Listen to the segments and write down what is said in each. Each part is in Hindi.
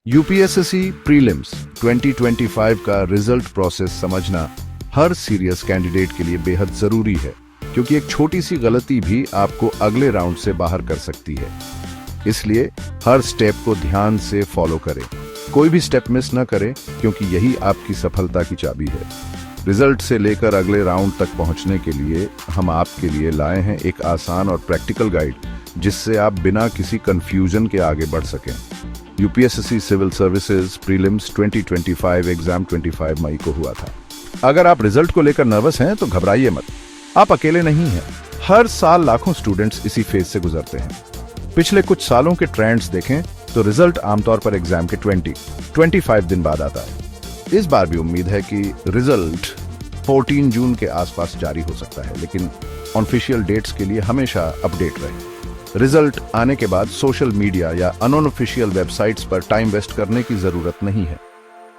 यूपीएससी प्रीलिम्स 2025 का रिजल्ट प्रोसेस समझना हर सीरियस कैंडिडेट के लिए बेहद जरूरी है, क्योंकि एक छोटी सी गलती भी आपको अगले राउंड से बाहर कर सकती है। इसलिए हर स्टेप को ध्यान से फॉलो करें, कोई भी स्टेप मिस न करें, क्योंकि यही आपकी सफलता की चाबी है। रिजल्ट से लेकर अगले राउंड तक पहुंचने के लिए हम आपके लिए लाए हैं एक आसान और प्रैक्टिकल गाइड, जिससे आप बिना किसी कंफ्यूजन के आगे बढ़ सकें। UPSC civil services prelims 2025 exam 25 मई को हुआ था। अगर आप रिजल्ट को लेकर नर्वस हैं तो घबराइए मत, आप अकेले नहीं हैं। हर साल लाखों स्टूडेंट्स इसी फेज से गुजरते हैं। पिछले कुछ सालों के ट्रेंड्स देखें तो रिजल्ट आमतौर पर एग्जाम के 25 दिन बाद आता है। इस बार भी उम्मीद है कि रिजल्ट 14 जून के आसपास जारी हो सकता है, लेकिन ऑफिशियल डेट्स के लिए हमेशा अपडेट रहें। रिजल्ट आने के बाद सोशल मीडिया या अनऑफिशियल वेबसाइट्स पर टाइम वेस्ट करने की जरूरत नहीं है।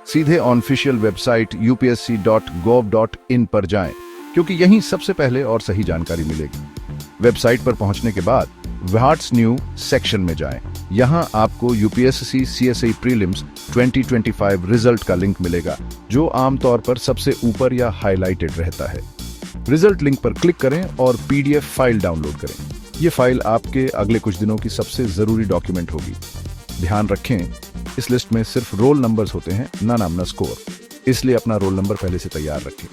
सीधे ऑफिशियल वेबसाइट upsc.gov.in पर जाएं, क्योंकि यहीं सबसे पहले और सही जानकारी मिलेगी। वेबसाइट पर पहुंचने के बाद व्हाट्स न्यू सेक्शन में जाएं। यहां आपको यूपीएससी सीएसई प्रीलिम्स 2025 रिजल्ट का लिंक मिलेगा, जो आमतौर पर सबसे ऊपर या हाईलाइटेड रहता है। रिजल्ट लिंक पर क्लिक करें और पीडीएफ फाइल डाउनलोड करें। ये फाइल आपके अगले कुछ दिनों की सबसे जरूरी डॉक्यूमेंट होगी। ध्यान रखें, इस लिस्ट में सिर्फ रोल नंबर्स होते हैं, ना नाम ना स्कोर, इसलिए अपना रोल नंबर पहले से तैयार रखें।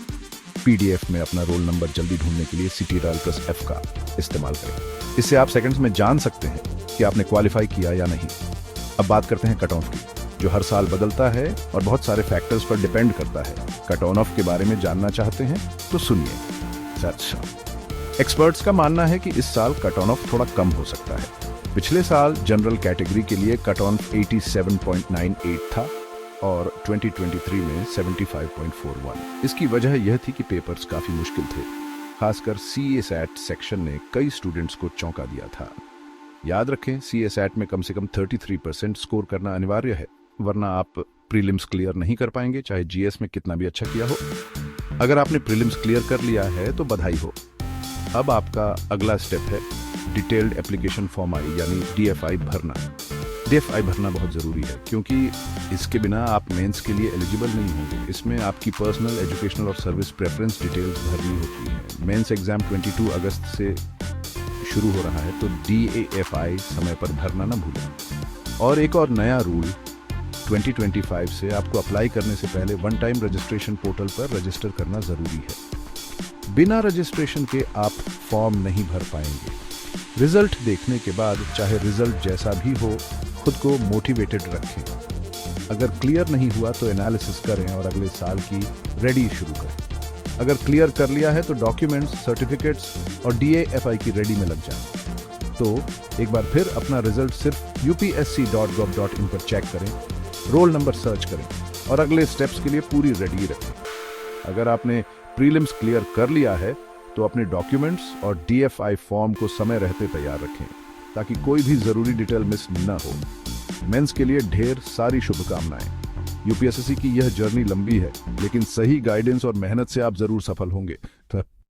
पीडीएफ में अपना रोल नंबर जल्दी ढूंढने के लिए ctrl+F का इस्तेमाल करें। इससे आप सेकंड्स में जान सकते हैं कि आपने क्वालिफाई किया या नहीं। अब बात करते हैं कट ऑफ की, जो हर साल बदलता है और बहुत सारे फैक्टर्स पर डिपेंड करता है। कट ऑफ के बारे में जानना चाहते हैं तो सुनिए। अच्छा, एक्सपर्ट्स का मानना है कि इस साल कट ऑफ थोड़ा कम हो सकता है। पिछले साल जनरल कैटेगरी के लिए कट ऑफ 87.98 था और 2023 में 75.41। इसकी वजह यह थी कि पेपर्स काफी मुश्किल थे। खासकर CA-SAT सेक्शन ने कई स्टूडेंट्स को चौंका दिया था। याद रखें, CA-SAT में कम से कम 33% स्कोर करना अनिवार्य है, वरना आप प्रीलिम्स क्लियर नहीं कर पाएंगे, चाहे GS में कितना भी अच्छा किया हो। अगर आपने प्रीलिम्स क्लियर कर लिया है तो बधाई हो। अब आपका अगला स्टेप है डिटेल्ड एप्लीकेशन फॉर्म आई यानी DFI भरना। DFI भरना बहुत जरूरी है, क्योंकि इसके बिना आप मेंस के लिए एलिजिबल नहीं होंगे। इसमें आपकी पर्सनल, एजुकेशनल और सर्विस प्रेफरेंस डिटेल्स भरनी होती है। मेंस एग्जाम 22 अगस्त से शुरू हो रहा है, तो DAFI समय पर भरना ना भूलें। और एक और नया रूल 2025 से आपको अप्लाई करने से पहले वन टाइम रजिस्ट्रेशन पोर्टल पर रजिस्टर करना जरूरी है। बिना रजिस्ट्रेशन के आप फॉर्म नहीं भर पाएंगे। रिजल्ट देखने के बाद चाहे रिजल्ट जैसा भी हो, खुद को मोटिवेटेड रखें। अगर क्लियर नहीं हुआ तो एनालिसिस करें और अगले साल की रेडी शुरू करें। अगर क्लियर कर लिया है तो डॉक्यूमेंट्स, सर्टिफिकेट्स और DAFI की रेडी में लग जाएं। तो एक बार फिर अपना रिजल्ट सिर्फ upsc.gov.in पर चेक करें, रोल नंबर सर्च करें और अगले स्टेप्स के लिए पूरी रेडी रखें। अगर आपने प्रीलिम्स क्लियर कर लिया है तो अपने डॉक्यूमेंट्स और DFI फॉर्म को समय रहते तैयार रखें, ताकि कोई भी जरूरी डिटेल मिस न हो। मेंस के लिए ढेर सारी शुभकामनाएं। यूपीएससी की यह जर्नी लंबी है, लेकिन सही गाइडेंस और मेहनत से आप जरूर सफल होंगे। तो